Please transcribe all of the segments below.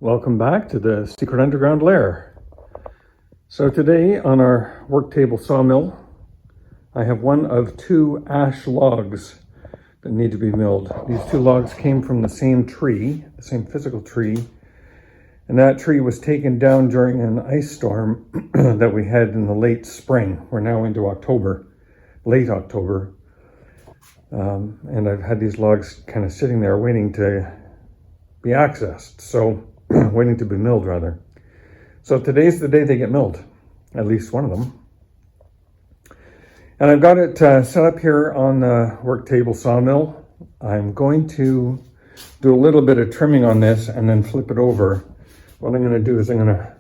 Welcome back to the secret underground lair. So today on our Worktable Sawmill, I have one of two ash logs that need to be milled. These two logs came from the same tree, the same physical tree, and that tree was taken down during an ice storm that we had in the late spring. We're now into October, late October, and I've had these logs kind of sitting there waiting to be accessed. So waiting to be milled rather. So today's the day they get milled, at least one of them. And I've got it set up here on the Worktable Sawmill. I'm going to do a little bit of trimming on this and then flip it over. What I'm going to do is I'm going to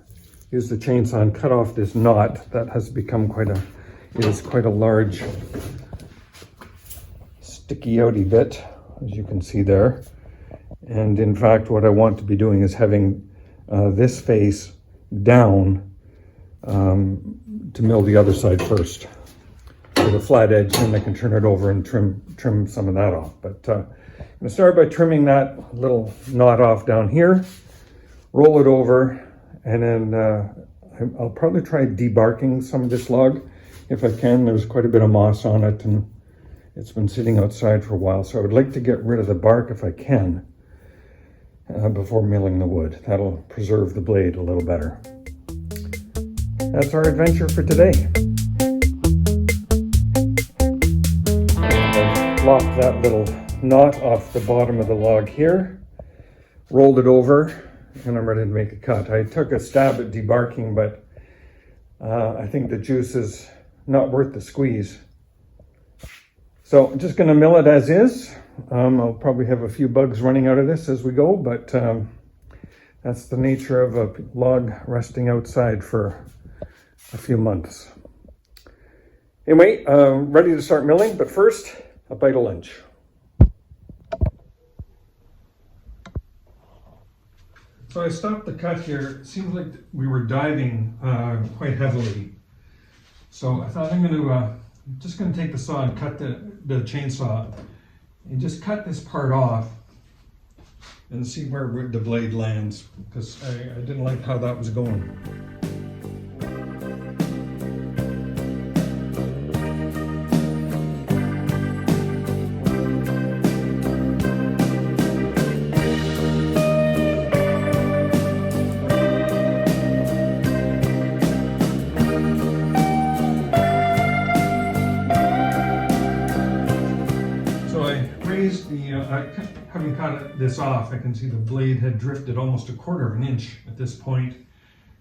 use the chainsaw and cut off this knot that has become quite a large sticky outy bit, as you can see there. And in fact, what I want to be doing is having this face down to mill the other side first with a flat edge, and I can turn it over and trim some of that off. But I'm going to start by trimming that little knot off down here, roll it over, and then I'll probably try debarking some of this log if I can. There's quite a bit of moss on it, and it's been sitting outside for a while, so I would like to get rid of the bark if I can. Before milling the wood. That'll preserve the blade a little better. That's our adventure for today. I've lopped that little knot off the bottom of the log here, rolled it over, and I'm ready to make a cut. I took a stab at debarking, but I think the juice is not worth the squeeze. So I'm just going to mill it as is. I'll probably have a few bugs running out of this as we go, but that's the nature of a log resting outside for a few months. Anyway, ready to start milling, but first, a bite of lunch. So I stopped the cut here. It seems like we were diving quite heavily. So I thought I'm just going to take the saw and cut the chainsaw and just cut this part off and see where the blade lands, because I didn't like how that was going. Having cut this off, I can see the blade had drifted almost 1/4 of an inch at this point.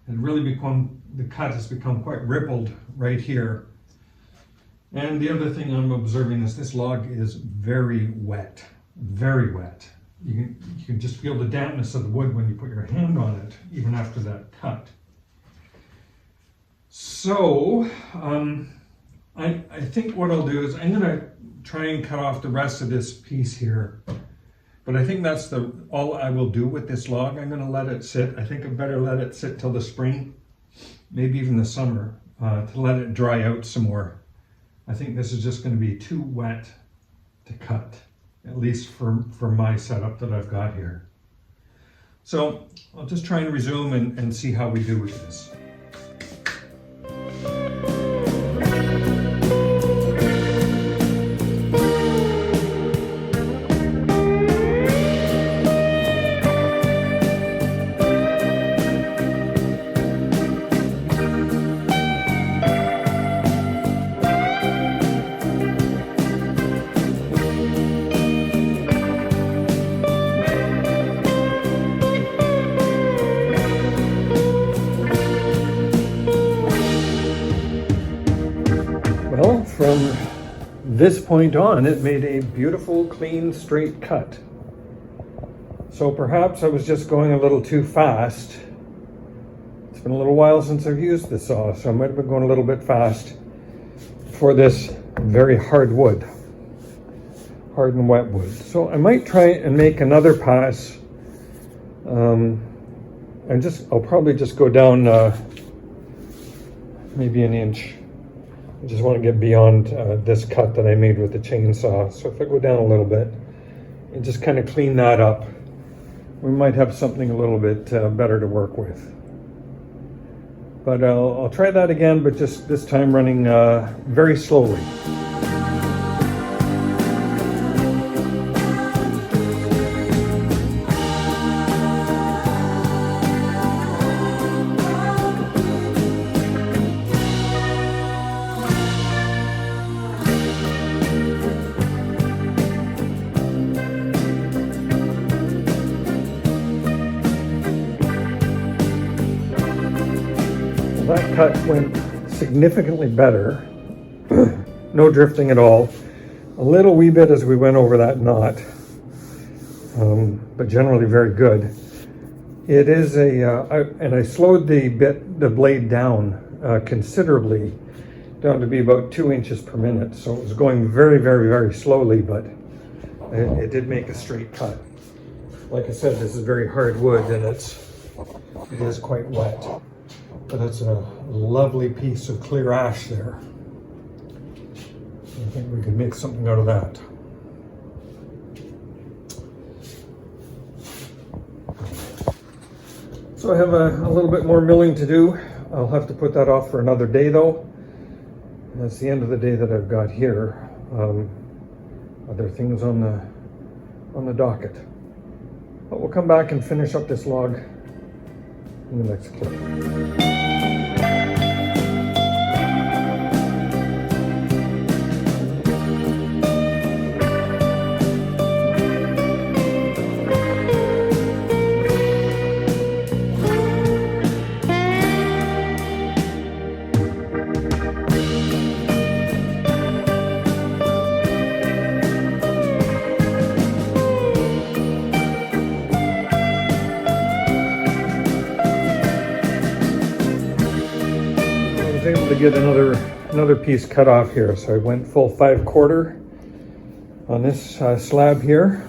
The cut has become quite rippled right here. And the other thing I'm observing is this log is very wet, very wet. You can just feel the dampness of the wood when you put your hand on it, even after that cut. So I think what I'll do is I'm going to try and cut off the rest of this piece here. But I think that's all I will do with this log. I'm going to let it sit. I think I better let it sit till the spring, maybe even the summer, to let it dry out some more. I think this is just going to be too wet to cut, at least for my setup that I've got here. So I'll just try and resume and see how we do with this. Well, from this point on, it made a beautiful, clean, straight cut. So perhaps I was just going a little too fast. It's been a little while since I've used the saw, so I might have been going a little bit fast for this very hard wood, hard and wet wood. So I might try and make another pass. I'll probably just go down maybe an inch. I just want to get beyond this cut that I made with the chainsaw. So if I go down a little bit and just kind of clean that up, we might have something a little bit better to work with. But I'll try that again, but just this time running very slowly. That cut went significantly better. No drifting at all. A little wee bit as we went over that knot, but generally very good. It is and I slowed the blade down considerably, down to be about 2 inches per minute. So it was going very, very, very slowly, but it did make a straight cut. Like I said, this is very hard wood, and it is quite wet. But it's a lovely piece of clear ash there. I think we could make something out of that. So I have a little bit more milling to do. I'll have to put that off for another day though. And that's the end of the day that I've got here. Other things on the docket. But we'll come back and finish up this log in the next clip. Able to get another piece cut off here, so I went full 5/4 on this slab here,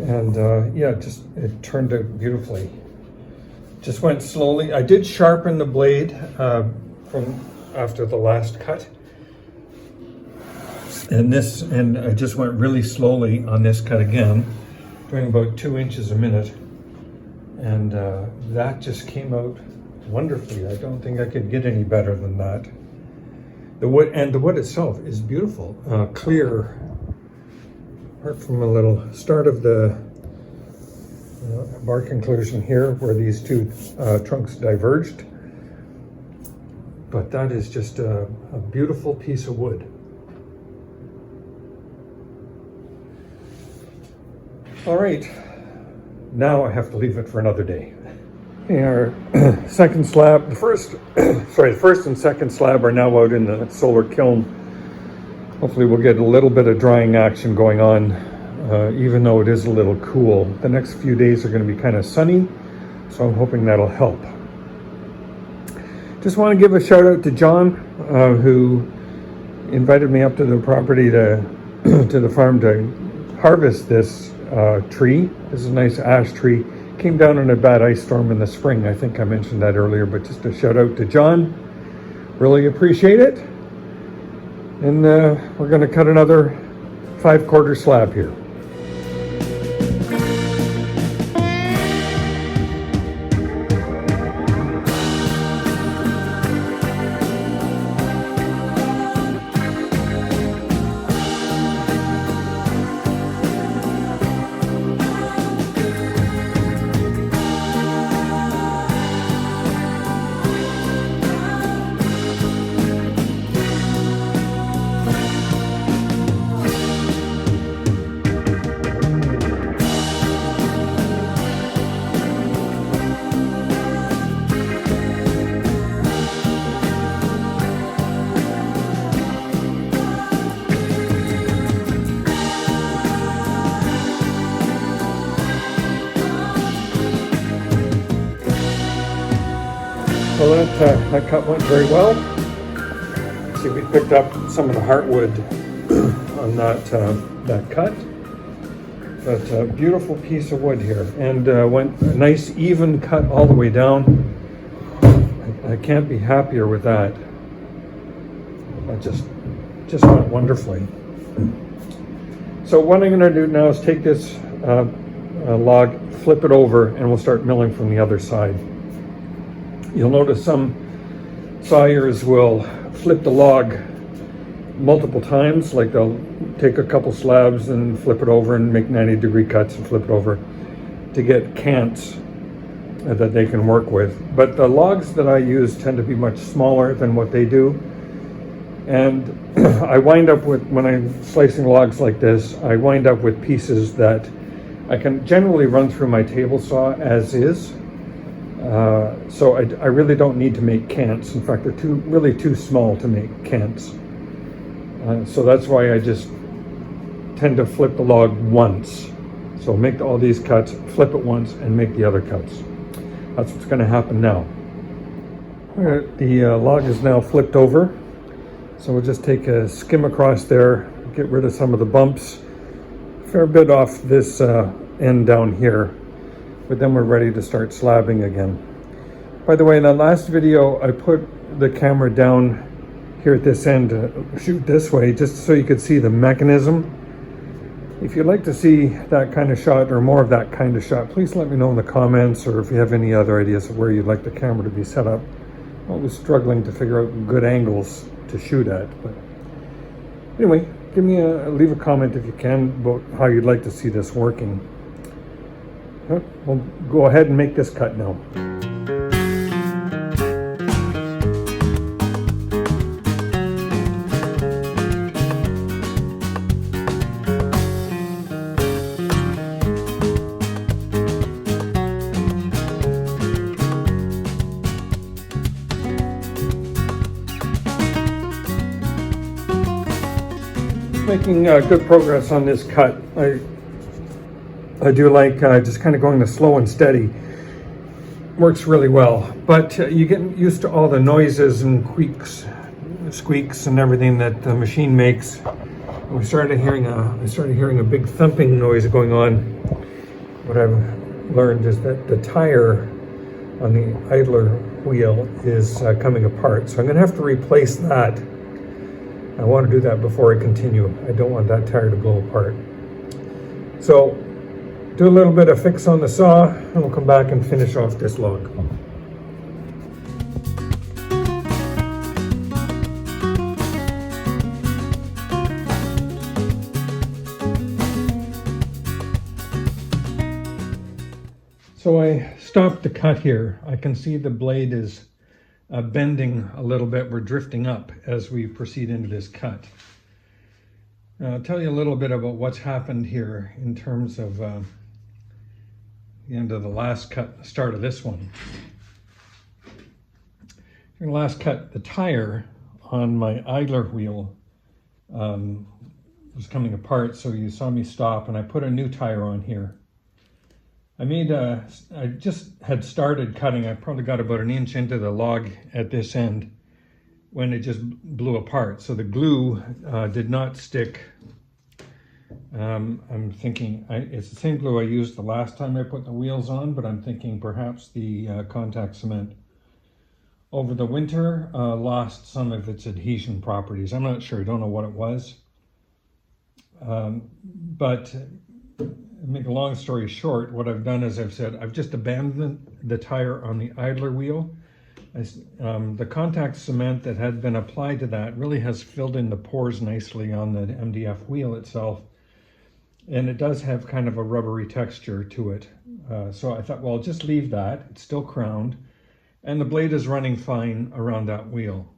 and yeah, it turned out beautifully. Just went slowly. I did sharpen the blade from after the last cut, and I just went really slowly on this cut again, doing about 2 inches a minute, and that just came out wonderfully. I don't think I could get any better than that. The wood itself is beautiful, clear, apart from a little start of the bark inclusion here where these two trunks diverged. But that is just a beautiful piece of wood. All right, now I have to leave it for another day. Our second slab, the first and second slab are now out in the solar kiln. Hopefully we'll get a little bit of drying action going on, even though it is a little cool. The next few days are going to be kind of sunny, so I'm hoping that'll help. Just want to give a shout out to John, who invited me up to the property to the farm to harvest this tree. This is a nice ash tree. Came down in a bad ice storm in the spring. I think I mentioned that earlier, but just a shout out to John. Really appreciate it. And we're going to cut another 5/4 slab here. Well, that cut went very well. See, we picked up some of the heartwood on that cut. But a beautiful piece of wood here, and went a nice even cut all the way down. I can't be happier with that. That just went wonderfully. So what I'm going to do now is take this log, flip it over, and we'll start milling from the other side. You'll notice some sawyers will flip the log multiple times, like they'll take a couple slabs and flip it over and make 90-degree cuts and flip it over to get cants that they can work with. But the logs that I use tend to be much smaller than what they do. And I wind up with, when I'm slicing logs like this, I wind up with pieces that I can generally run through my table saw as is. So I really don't need to make cants. In fact, they're really too small to make cants. So that's why I just tend to flip the log once. So make all these cuts, flip it once, and make the other cuts. That's what's going to happen now. The log is now flipped over. So we'll just take a skim across there, get rid of some of the bumps, a fair bit off this end down here, but then we're ready to start slabbing again. By the way, in the last video, I put the camera down here at this end to shoot this way, just so you could see the mechanism. If you'd like to see that kind of shot or more of that kind of shot, please let me know in the comments, or if you have any other ideas of where you'd like the camera to be set up. I'm always struggling to figure out good angles to shoot at, but anyway, leave a comment if you can about how you'd like to see this working. We'll go ahead and make this cut now. Making good progress on this cut. I do like just kind of going the slow and steady. Works really well, but you get used to all the noises and squeaks and everything that the machine makes. I started hearing a big thumping noise going on. What I've learned is that the tire on the idler wheel is coming apart, so I'm going to have to replace that. I want to do that before I continue. I don't want that tire to blow apart. So, do a little bit of fix on the saw, and we'll come back and finish off this log. So I stopped the cut here. I can see the blade is bending a little bit. We're drifting up as we proceed into this cut. I'll tell you a little bit about what's happened here in terms of the end of the last cut, the start of this one. In the last cut, the tire on my idler wheel was coming apart, so you saw me stop, and I put a new tire on here. I just had started cutting. I probably got about 1 inch into the log at this end when it just blew apart. So the glue did not stick. I'm thinking it's the same glue I used the last time I put the wheels on, but I'm thinking perhaps the contact cement over the winter lost some of its adhesion properties. I'm not sure. I don't know what it was. But make a long story short, what I've done is I've just abandoned the tire on the idler wheel. The contact cement that had been applied to that really has filled in the pores nicely on the MDF wheel itself. And it does have kind of a rubbery texture to it. So I thought, well, I'll just leave that. It's still crowned. And the blade is running fine around that wheel.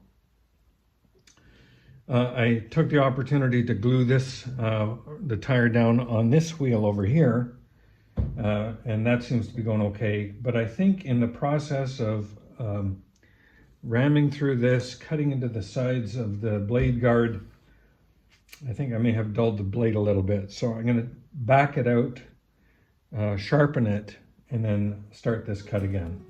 I took the opportunity to glue the tire down on this wheel over here, and that seems to be going okay. But I think in the process of ramming through this, cutting into the sides of the blade guard, I think I may have dulled the blade a little bit. So I'm going to back it out, sharpen it, and then start this cut again.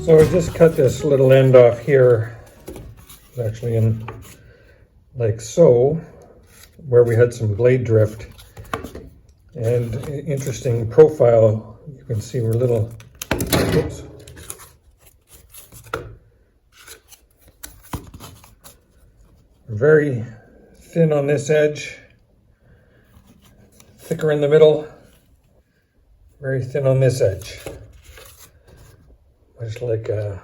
So I just cut this little end off here, actually in like so, where we had some blade drift. And interesting profile, you can see we're little, oops. Very thin on this edge, thicker in the middle, very thin on this edge. Much like a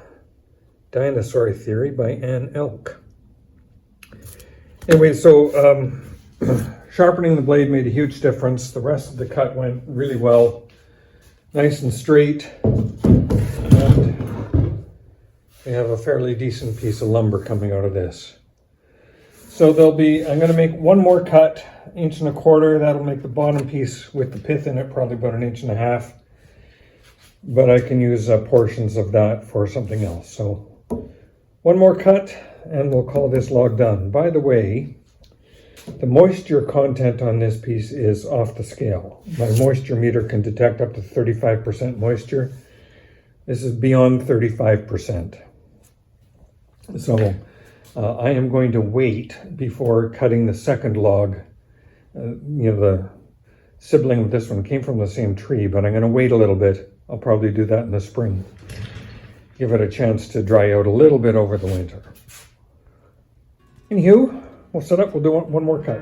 dinosaur theory by Anne Elk. Anyway, so sharpening the blade made a huge difference. The rest of the cut went really well, nice and straight. And we have a fairly decent piece of lumber coming out of this. So I'm going to make one more cut, 1.25 inches. That'll make the bottom piece with the pith in it, probably about 1.5 inches. But I can use portions of that for something else. So one more cut and we'll call this log done. By the way, the moisture content on this piece is off the scale. My moisture meter can detect up to 35% moisture. This is beyond 35%. So I am going to wait before cutting the second log. The sibling of this one came from the same tree, but I'm going to wait a little bit. I'll probably do that in the spring. Give it a chance to dry out a little bit over the winter. Anywho, we'll set up, we'll do one more cut.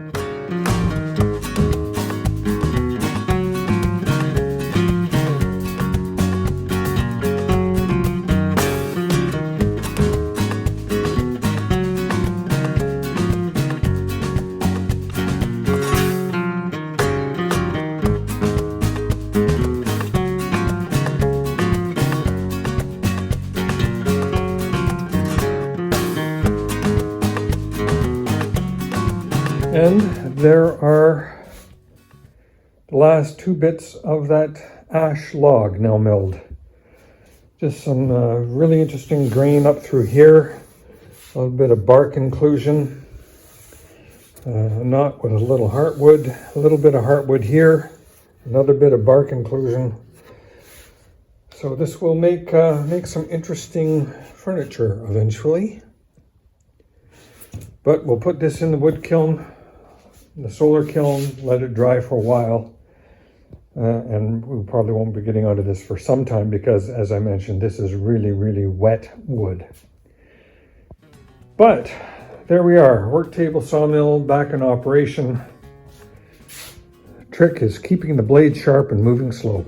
And there are the last 2 bits of that ash log now milled. Just some really interesting grain up through here, a little bit of bark inclusion, a knot with a little heartwood, a little bit of heartwood here, another bit of bark inclusion. So this will make some interesting furniture eventually. But we'll put this in the wood kiln, the solar kiln, let it dry for a while. And we probably won't be getting onto this for some time because, as I mentioned, this is really, really wet wood. But there we are, Worktable Sawmill back in operation. The trick is keeping the blade sharp and moving slow.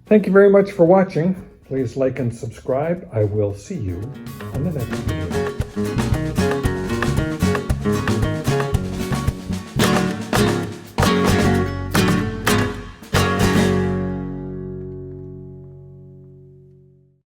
Thank you very much for watching. Please like and subscribe. I will see you on the next one.